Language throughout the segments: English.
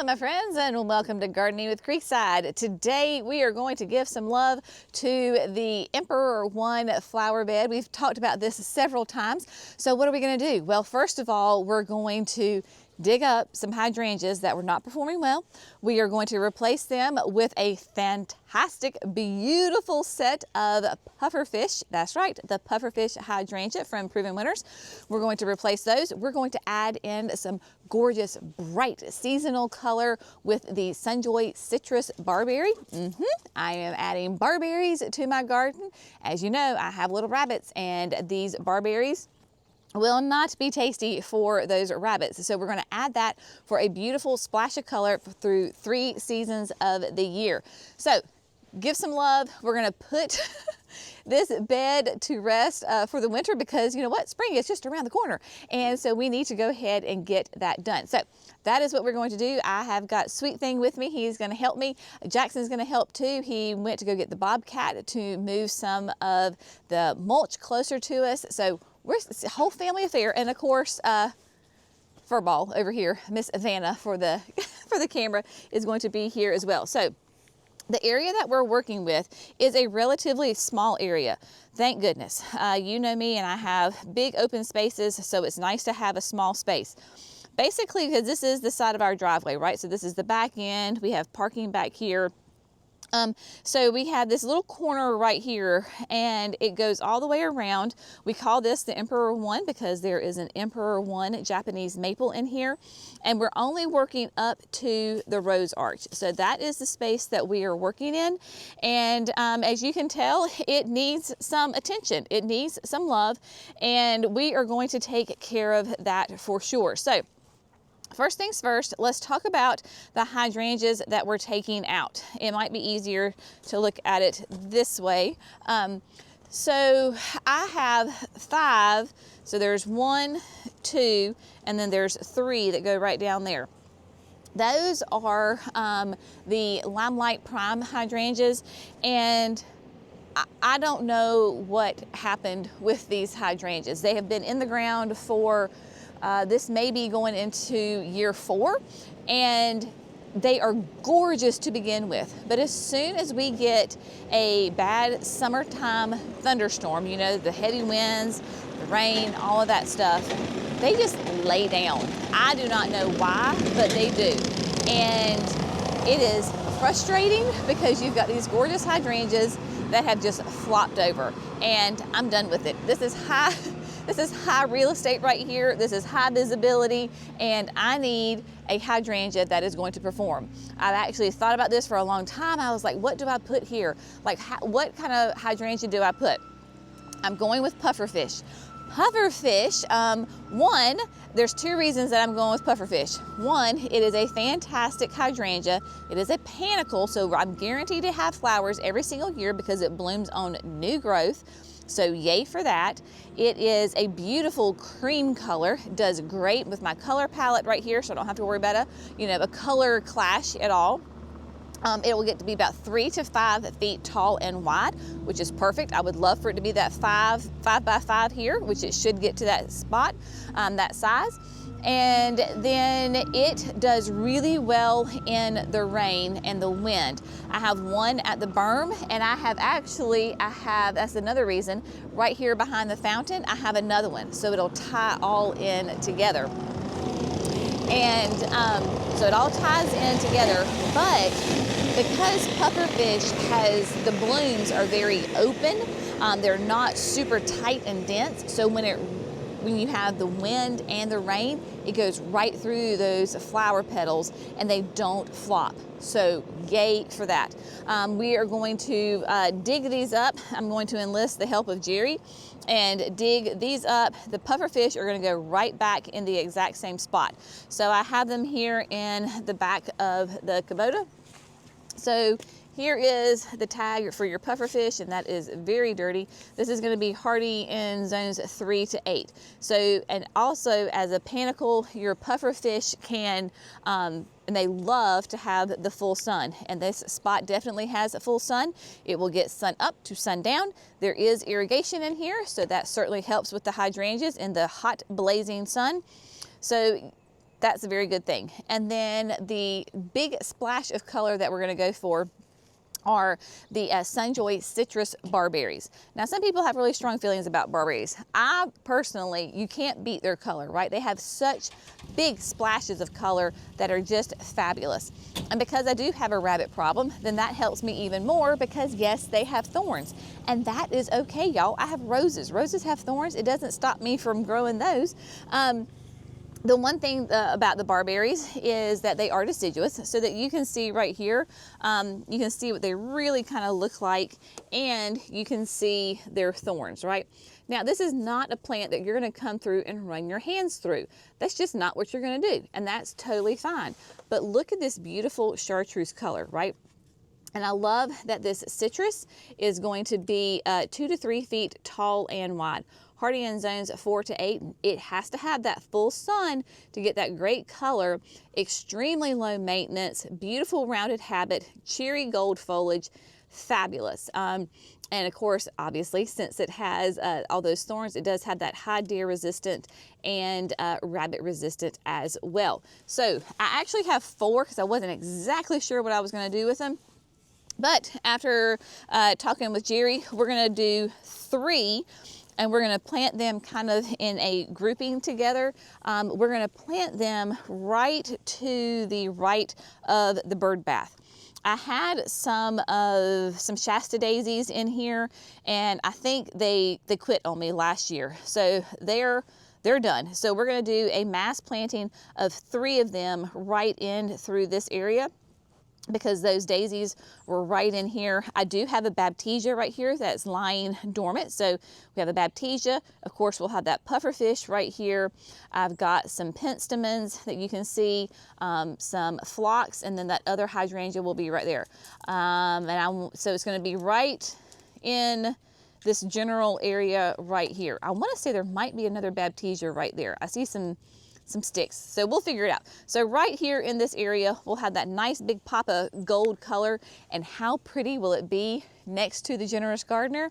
Hello my friends, and welcome to Gardening with Creekside. Today we are going to give some love to the Emperor One flower bed. We've talked about this several times. So what are we going to do? Well, first of all, we're going to dig up some hydrangeas that were not performing well. We are going to replace them with a fantastic, beautiful set of pufferfish. That's right, the pufferfish hydrangea from Proven Winners. We're going to replace those. We're going to add in some gorgeous, bright, seasonal color with the Sunjoy Citrus Barberry. I am adding barberries to my garden. As you know, I have little rabbits, and these barberries will not be tasty for those rabbits. So we're going to add that for a beautiful splash of color through 3 seasons of the year. So give some love. We're going to put this bed to rest for the winter, because you know what, spring is just around the corner, and so we need to go ahead and get that done. So that is what we're going to do. I have got Sweet Thing with me. He's going to help me. Jackson's going to help too. He went to go get the bobcat to move some of the mulch closer to us. So it's a whole family affair, and of course Furball over here, Miss Vanna for the for the camera, is going to be here as well. So the area that we're working with is a relatively small area. Thank goodness. You know me, and I have big open spaces, so it's nice to have a small space. Basically, because this is the side of our driveway, right? So this is the back end. We have parking back here. So we have this little corner right here, and it goes all the way around. We call this the Emperor One because there is an Emperor One Japanese maple in here, and we're only working up to the rose arch. So that is the space that we are working in, and as you can tell, it needs some attention. It needs some love, and we are going to take care of that for sure. So first things first, let's talk about the hydrangeas that we're taking out. It might be easier to look at it this way. So I have 5, so there's 1, 2, and then there's 3 that go right down there. Those are the Limelight Prime hydrangeas, and I don't know what happened with these hydrangeas. They have been in the ground for this may be going into year 4, and they are gorgeous to begin with. But as soon as we get a bad summertime thunderstorm, you know, the heavy winds, the rain, all of that stuff, they just lay down. I do not know why, but they do. And it is frustrating because you've got these gorgeous hydrangeas that have just flopped over, and I'm done with it. This is high real estate right here. This is high visibility, and I need a hydrangea that is going to perform. I've actually thought about this for a long time. I was like, what do I put here? Like, what kind of hydrangea do I put? I'm going with pufferfish. Pufferfish, one, there's 2 reasons that I'm going with pufferfish. One, it is a fantastic hydrangea. It is a panicle, so I'm guaranteed to have flowers every single year because it blooms on new growth. So yay for that. It is a beautiful cream color. It does great with my color palette right here, so I don't have to worry about a color clash at all. It will get to be about 3 to 5 feet tall and wide, which is perfect. I would love for it to be that 5 by 5 here, which it should get to that spot, that size. And then it does really well in the rain and the wind. I have one at the berm, and I have, that's another reason, right here behind the fountain, I have another one. So it'll tie all in together. And so it all ties in together, but because pufferfish the blooms are very open, they're not super tight and dense, so when you have the wind and the rain, it goes right through those flower petals and they don't flop. So yay for that. We are going to dig these up. I'm going to enlist the help of Jerry and dig these up. The pufferfish are going to go right back in the exact same spot. So I have them here in the back of the Kubota. So here is the tag for your pufferfish, and that is very dirty. This is going to be hardy in zones 3 to 8. So, and also as a panicle, your pufferfish can, and they love to have the full sun. And this spot definitely has a full sun. It will get sun up to sun down. There is irrigation in here, so that certainly helps with the hydrangeas in the hot blazing sun. So that's a very good thing. And then the big splash of color that we're going to go for are the Sunjoy citrus barberries. Now, some people have really strong feelings about barberries. I personally, you can't beat their color, right? They have such big splashes of color that are just fabulous. And because I do have a rabbit problem, then that helps me even more, because yes, they have thorns, and that is okay, y'all. I have roses. Roses have thorns. It doesn't stop me from growing those. The one thing about the barberries is that they are deciduous, so that you can see right here, you can see what they really kind of look like, and you can see their thorns, right? Now, this is not a plant that you're going to come through and run your hands through. That's just not what you're going to do, and that's totally fine. But look at this beautiful chartreuse color, right? And I love that this citrus is going to be 2 to 3 feet tall and wide. Hardy in zones 4 to 8. It has to have that full sun to get that great color, extremely low maintenance, beautiful rounded habit, cheery gold foliage, fabulous. And of course, obviously, since it has all those thorns, it does have that high deer resistant and rabbit resistant as well. So I actually have 4 because I wasn't exactly sure what I was going to do with them. But after talking with Jerry, we're going to do 3. And we're going to plant them kind of in a grouping together. We're going to plant them right to the right of the bird bath. I had some Shasta daisies in here, and I think they quit on me last year. So they're done. So we're going to do a mass planting of 3 of them right in through this area, because those daisies were right in here. I do have a baptisia right here that's lying dormant. So we have a baptisia. Of course, we'll have that pufferfish right here. I've got some penstemons that you can see, some phlox, and then that other hydrangea will be right there. So it's going to be right in this general area right here. I want to say there might be another baptisia right there. I see some sticks, so we'll figure it out. So right here in this area, we'll have that nice big pop of gold color, and how pretty will it be next to the generous gardener?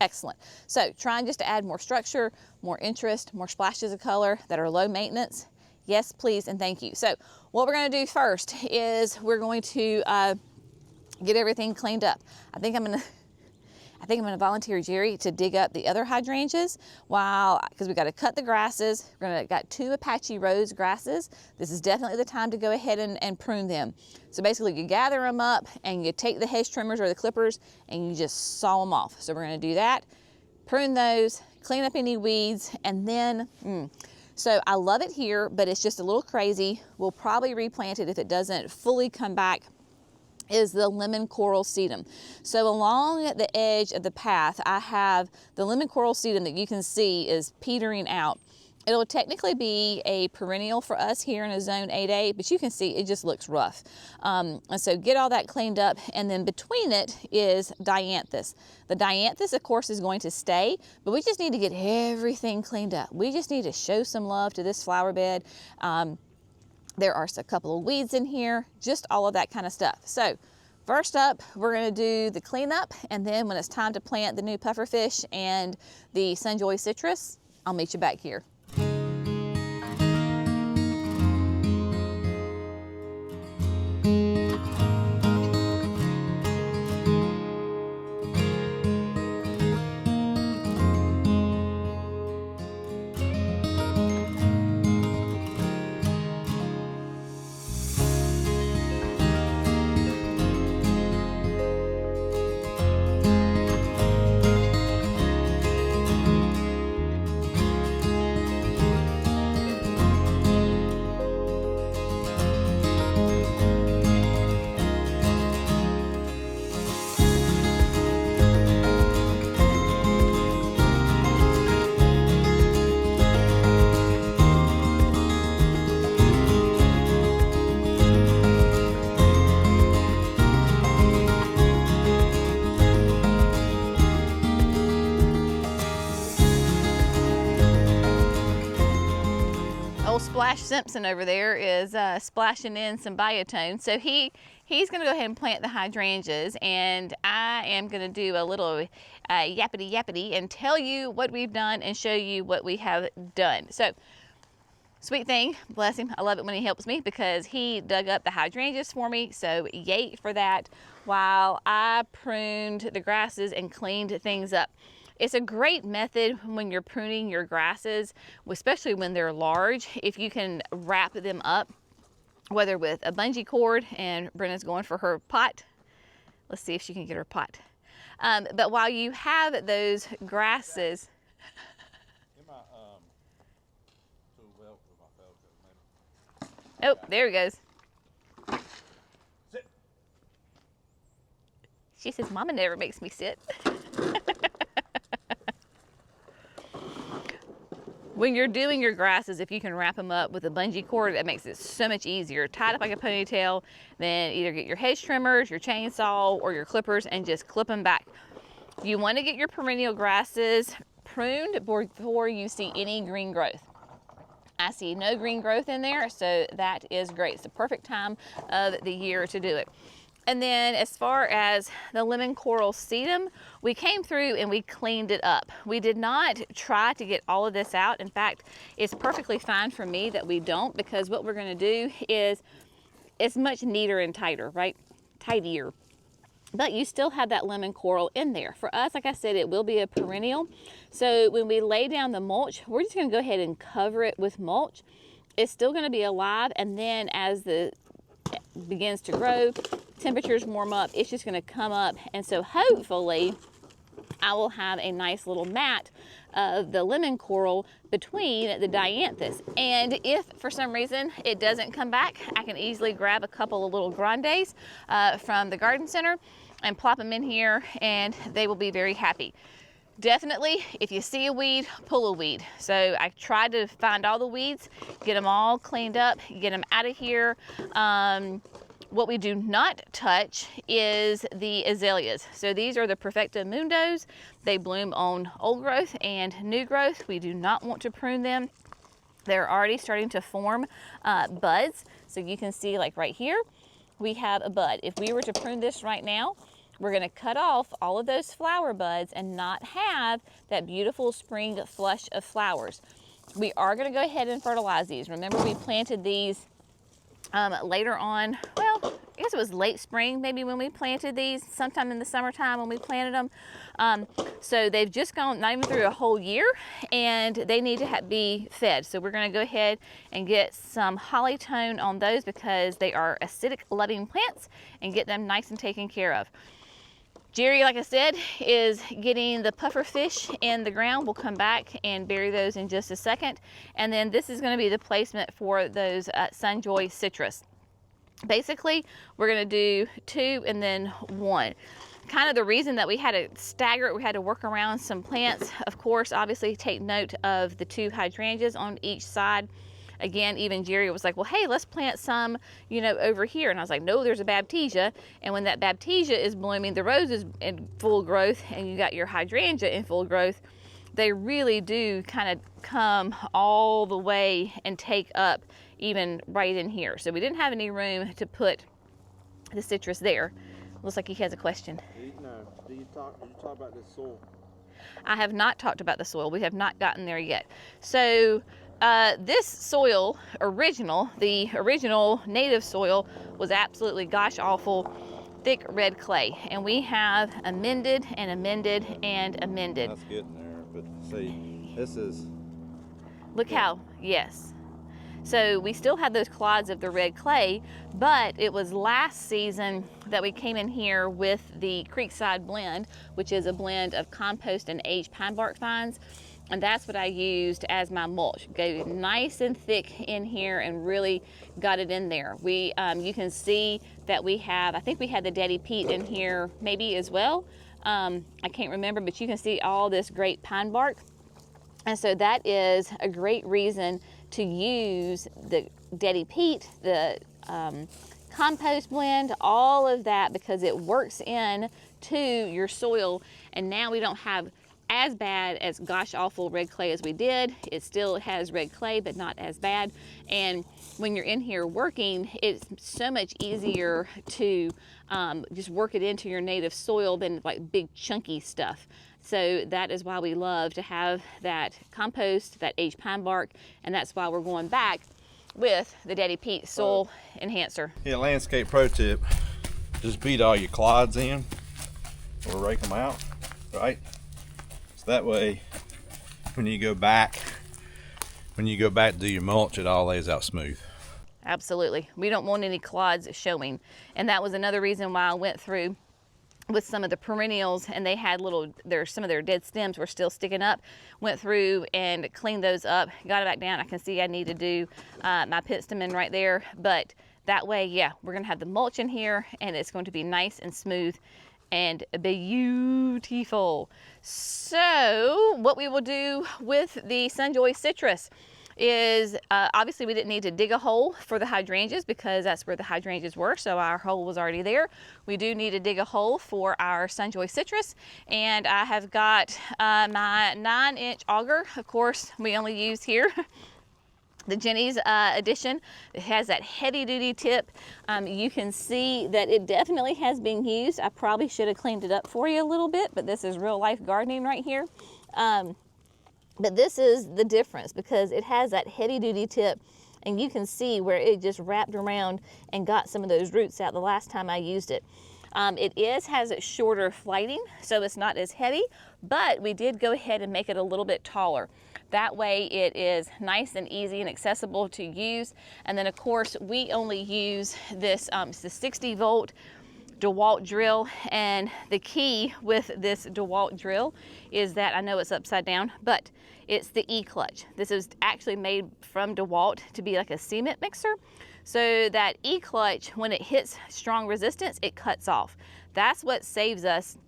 Excellent. So trying just to add more structure, more interest, more splashes of color that are low maintenance. Yes, please, and thank you. So what we're going to do first is we're going to get everything cleaned up. I think I'm going to volunteer Jerry to dig up the other hydrangeas because we got to cut the grasses. Got 2 Apache rose grasses. This is definitely the time to go ahead and prune them. So basically you gather them up and you take the hedge trimmers or the clippers and you just saw them off. So we're going to do that, prune those, clean up any weeds, and then, so I love it here, but it's just a little crazy. We'll probably replant it if it doesn't fully come back, is the lemon coral sedum. So along the edge of the path, I have the lemon coral sedum that you can see is petering out. It'll technically be a perennial for us here in a zone 8A, but you can see it just looks rough. And so get all that cleaned up, and then between it is dianthus. The dianthus, of course, is going to stay, but we just need to get everything cleaned up. We just need to show some love to this flower bed. There are a couple of weeds in here, just all of that kind of stuff. So first up, we're going to do the cleanup, and then when it's time to plant the new pufferfish and the Sunjoy citrus, I'll meet you back here. Splash Simpson over there is splashing in some biotone. So he's going to go ahead and plant the hydrangeas, and I am going to do a little yappity and tell you what we've done and show you what we have done. So Sweet thing, bless him. I love it when he helps me because he dug up the hydrangeas for me, so yay for that, while I pruned the grasses and cleaned things up. It's a great method when you're pruning your grasses, especially when they're large, if you can wrap them up, whether with a bungee cord, and Brenna's going for her pot. Let's see if she can get her pot. But while you have those grasses, oh, there he goes. Sit. She says, Mama never makes me sit. When you're doing your grasses, if you can wrap them up with a bungee cord, that makes it so much easier. Tie it up like a ponytail, then either get your hedge trimmers, your chainsaw, or your clippers and just clip them back. You want to get your perennial grasses pruned before you see any green growth. I see no green growth in there, so that is great. It's the perfect time of the year to do it. And then as far as the lemon coral sedum, we came through and we cleaned it up. We did not try to get all of this out. In fact, it's perfectly fine for me that we don't, because what we're gonna do is, it's much neater and tighter, right? Tidier. But you still have that lemon coral in there. For us, like I said, it will be a perennial. So when we lay down the mulch, we're just gonna go ahead and cover it with mulch. It's still gonna be alive, and then as the begins to grow, temperatures warm up, it's just gonna come up. And so hopefully I will have a nice little mat of the lemon coral between the dianthus. And if for some reason it doesn't come back, I can easily grab a couple of little grandes from the garden center and plop them in here, and they will be very happy. Definitely, if you see a weed, pull a weed. So I tried to find all the weeds, get them all cleaned up, get them out of here. What we do not touch is the azaleas. So these are the Perfecta Mundos. They bloom on old growth and new growth. We do not want to prune them. They're already starting to form buds. So you can see, like right here, we have a bud. If we were to prune this right now, we're gonna cut off all of those flower buds and not have that beautiful spring flush of flowers. We are gonna go ahead and fertilize these. Remember, we planted these later on, well, I guess it was late spring maybe when we planted these, sometime in the summertime when we planted them. So they've just gone not even through a whole year, and they need to be fed. So we're gonna go ahead and get some holly tone on those because they are acidic loving plants, and get them nice and taken care of. Jerry, like I said, is getting the puffer fish in the ground. We'll come back and bury those in just a second. And then this is gonna be the placement for those Sunjoy citrus. Basically, we're gonna do 2 and then 1. Kind of the reason that we had to stagger it, we had to work around some plants. Of course, obviously take note of the 2 hydrangeas on each side. Again, even Jerry was like, well, hey, let's plant some, you know, over here. And I was like, no, there's a baptisia. And when that baptisia is blooming, the rose is in full growth, and you got your hydrangea in full growth, they really do kind of come all the way and take up even right in here. So we didn't have any room to put the citrus there. Looks like he has a question. No, did you talk about this soil? I have not talked about the soil. We have not gotten there yet. So this soil, the original native soil, was absolutely gosh awful thick red clay, and we have amended and amended and amended. That's getting there, but see, this is, look how, yes. So we still have those clods of the red clay, but it was last season that we came in here with the Creekside blend, which is a blend of compost and aged pine bark fines. And that's what I used as my mulch. Go nice and thick in here and really got it in there. We, you can see that we have, I think we had the Daddy Pete in here maybe as well. I can't remember, but you can see all this great pine bark. And so that is a great reason to use the Daddy Pete, the compost blend, all of that, because it works in to your soil. And now we don't have as bad as gosh awful red clay as we did. It still has red clay, but not as bad. And when you're in here working, it's so much easier to just work it into your native soil than like big chunky stuff. So that is why we love to have that compost, that aged pine bark, and that's why we're going back with the Daddy Pete soil enhancer. Yeah, landscape pro tip, just beat all your clods in or rake them out, right? So that way when you go back to do your mulch, it all lays out smooth. Absolutely. We don't want any clods showing. And that was another reason why I went through with some of the perennials, and they had some of their dead stems were still sticking up. Went through and cleaned those up, got it back down. I can see I need to do my piston right there, but that way, yeah, we're gonna have the mulch in here and it's going to be nice and smooth and beautiful. So what we will do with the Sunjoy citrus is obviously we didn't need to dig a hole for the hydrangeas because that's where the hydrangeas were, so our hole was already there. We do need to dig a hole for our Sunjoy citrus, and I have got my 9-inch auger. Of course, we only use here the Jenny's edition. It has that heavy duty tip. You can see that it definitely has been used. I probably should have cleaned it up for you a little bit, but this is real life gardening right here. But this is the difference because it has that heavy duty tip, and you can see where it just wrapped around and got some of those roots out the last time I used it. It has a shorter flighting, so it's not as heavy, but we did go ahead and make it a little bit taller. That way it is nice and easy and accessible to use. And then of course we only use this, it's the 60-volt DeWalt drill, and the key with this DeWalt drill is that, I know it's upside down, but it's the E-clutch. This is actually made from DeWalt to be like a cement mixer, so that E-clutch, when it hits strong resistance, it cuts off. That's what saves us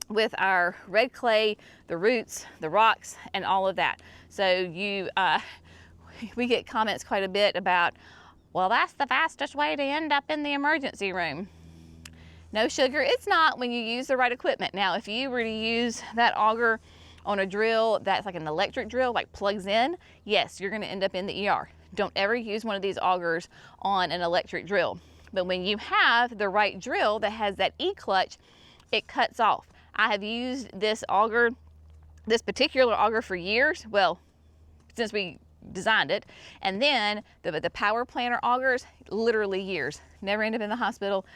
with our red clay, the roots, the rocks, and all of that. So we get comments quite a bit about, well, that's the fastest way to end up in the emergency room. No, sugar, it's not when you use the right equipment. Now, if you were to use that auger on a drill that's like an electric drill, like plugs in, yes, you're gonna end up in the ER. Don't ever use one of these augers on an electric drill. But when you have the right drill that has that E-clutch, it cuts off. I have used this auger, this particular auger, for years, well, since we designed it, and then the power planter augers, literally years. Never end up in the hospital.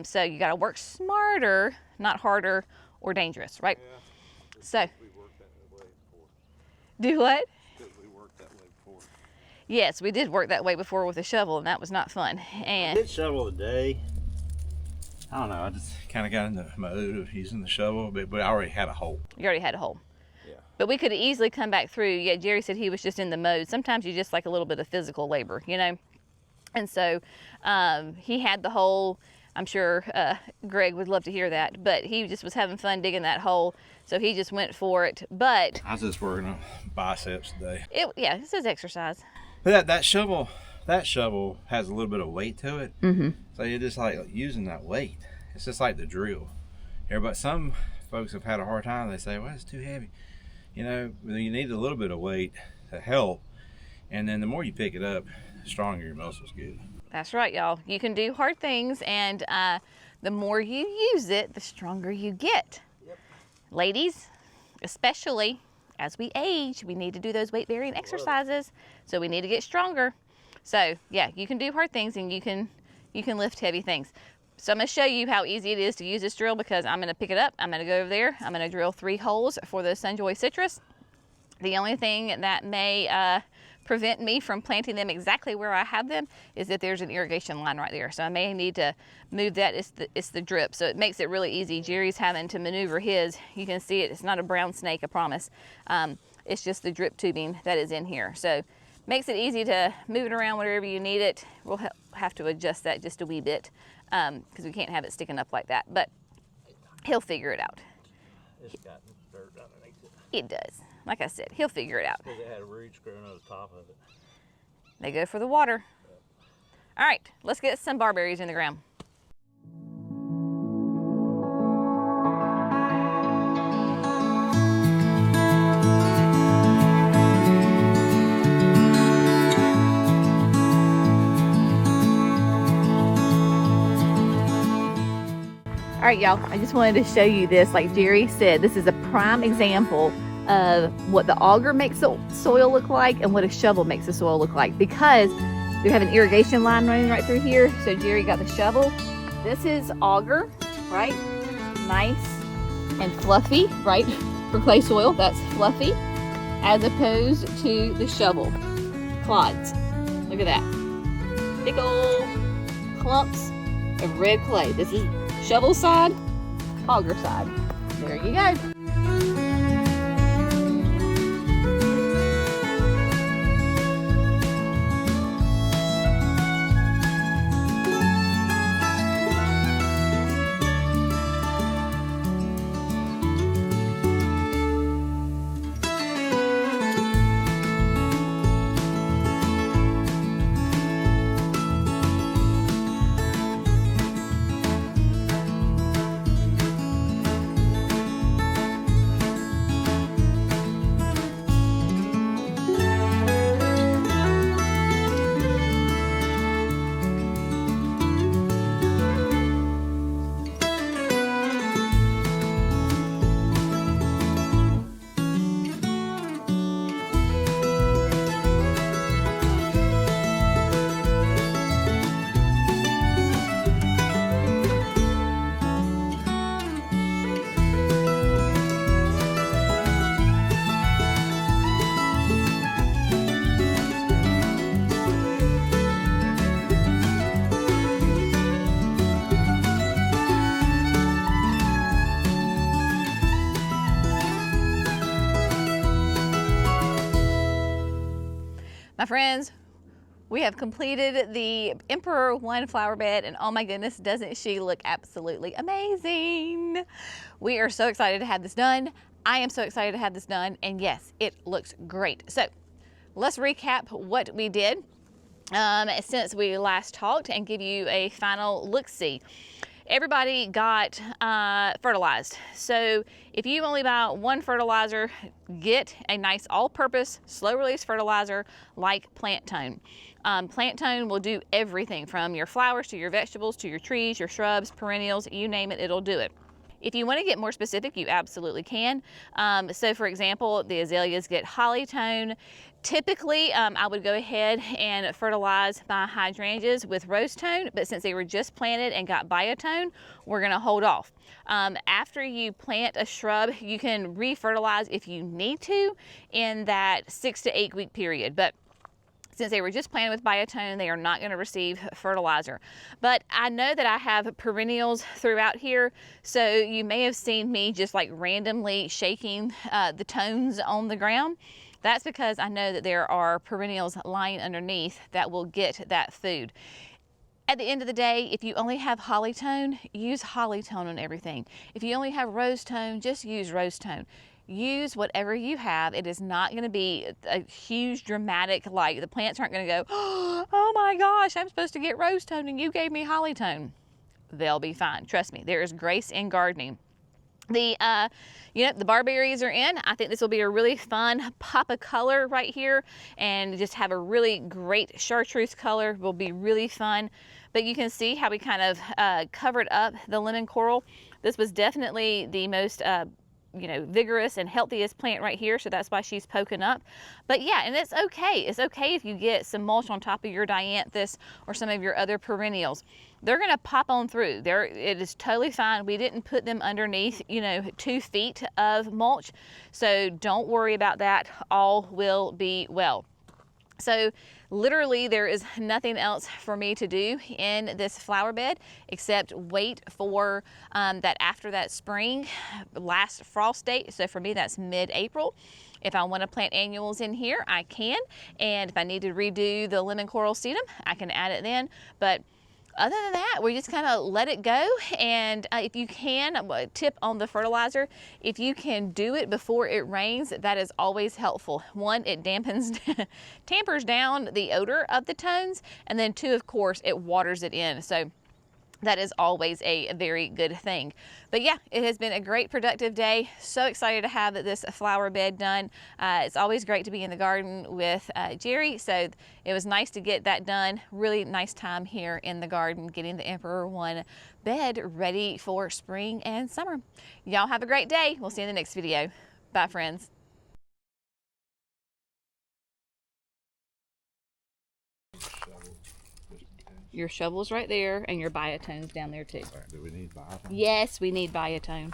So you got to work smarter, not harder or dangerous, right? Yeah. So We worked that way before. do what? We worked that way before. Yes, we did work that way before with a shovel, and that was not fun. I And did shovel today. I don't know, I just kind of got in the mode of using the shovel, but I already had a hole. you already had a hole. Yeah. But we could have easily come back through. Yeah, Jerry said he was just in the mode. Sometimes you just like a little bit of physical labor, you know? And so he had the hole. I'm sure Greg would love to hear that, but he just was having fun digging that hole, so he just went for it. But I was just working on biceps today. yeah, this is exercise. But that shovel has a little bit of weight to it. Mm-hmm. So you're just like using that weight. It's just like the drill. Yeah, but some folks have had a hard time. They say, well, it's too heavy. You know, you need a little bit of weight to help. And then the more you pick it up, the stronger your muscles get. That's right, y'all. You can do hard things, and the more you use it, the stronger you get. Yep. Ladies, especially as we age, we need to do those weight-bearing exercises, so we need to get stronger. So yeah, you can do hard things, and you can lift heavy things. So I'm going to show you how easy it is to use this drill, because I'm going to pick it up, I'm going to go over there, I'm going to drill 3 holes for the Sunjoy citrus. The only thing that may prevent me from planting them exactly where I have them is that there's an irrigation line right there. So I may need to move that. It's the drip, so it makes it really easy. Jerry's having to maneuver his. You can see it. It's not a brown snake, I promise. It's just the drip tubing that is in here. So makes it easy to move it around wherever you need it. We'll have to adjust that just a wee bit because we can't have it sticking up like that. But he'll figure it out. It's got dirt underneath it. It does. Like I said, he'll figure it out. Because it had roots growing on the top of it. They go for the water. All right, let's get some barberries in the ground. All right, y'all, I just wanted to show you this. Like Jerry said, this is a prime example of what the auger makes the soil look like and what a shovel makes the soil look like, because we have an irrigation line running right through here. So Jerry got the shovel. This is auger, right? Nice and fluffy, right? For clay soil, that's fluffy, as opposed to the shovel. Clods. Look at that. Big old clumps of red clay. This is shovel side, auger side. There you go. My friends, we have completed the Emperor 1 flower bed, and oh my goodness, doesn't she look absolutely amazing? We are so excited to have this done. I am so excited to have this done, and yes, it looks great. So let's recap what we did since we last talked and give you a final look-see. Everybody got fertilized. So if you only buy one fertilizer, get a nice all-purpose, slow-release fertilizer like Plant Tone. Plant Tone will do everything from your flowers to your vegetables to your trees, your shrubs, perennials, you name it, it'll do it. If you want to get more specific, you absolutely can. So for example, the azaleas get Holly Tone. Typically, I would go ahead and fertilize my hydrangeas with Rose Tone, but since they were just planted and got Biotone, we're gonna hold off. After you plant a shrub, you can re-fertilize if you need to in that 6 to 8 week period. But since they were just planted with Biotone, they are not going to receive fertilizer. But I know that I have perennials throughout here, so you may have seen me just like randomly shaking the tones on the ground. That's because I know that there are perennials lying underneath that will get that food. At the end of the day, if you only have Holly Tone, use Holly Tone on everything. If you only have Rose Tone, just use Rose Tone. Use whatever you have. It is not going to be a huge dramatic, like the plants aren't going to go, oh my gosh, I'm supposed to get Rose Tone and you gave me Holly Tone. They'll be fine. Trust me, there is grace in gardening. The barberries are in. I think this will be a really fun pop of color right here, and just have a really great chartreuse color will be really fun. But you can see how we kind of covered up the lemon coral. This was definitely the most vigorous and healthiest plant right here, so that's why she's poking up. But yeah, and it's okay. It's okay if you get some mulch on top of your dianthus or some of your other perennials. They're gonna pop on through. It is totally fine. We didn't put them underneath, 2 feet of mulch, so don't worry about that. All will be well. So literally there is nothing else for me to do in this flower bed except wait for that after that spring last frost date. So for me, that's mid-April. If I want to plant annuals in here, I can. And if I need to redo the lemon coral sedum, I can add it then. But other than that, we just kind of let it go. And if you can, a tip on the fertilizer, if you can do it before it rains, that is always helpful. One, it tampers down the odor of the tones, and then 2, of course, it waters it in. So that is always a very good thing. But yeah, it has been a great productive day. So excited to have this flower bed done. It's always great to be in the garden with Jerry, so it was nice to get that done. Really nice time here in the garden getting the Emperor One bed ready for spring and summer. Y'all have a great day. We'll see you in the next video. Bye, friends. Your shovel's right there, and your biotone's down there too. Right, do we need biotone? Yes, we need biotone.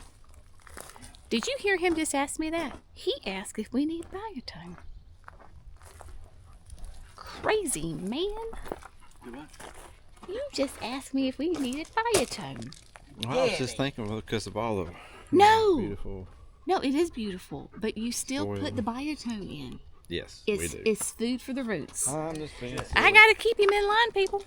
Did you hear him just ask me that? He asked if we need biotone. Crazy man. Do what? You just asked me if we needed biotone. Well, I was just thinking because of all the beautiful. No, it is beautiful, but you still Soil. put the biotone in. Yes, we do. It's food for the roots. I'm just being silly. I gotta keep him in line, people.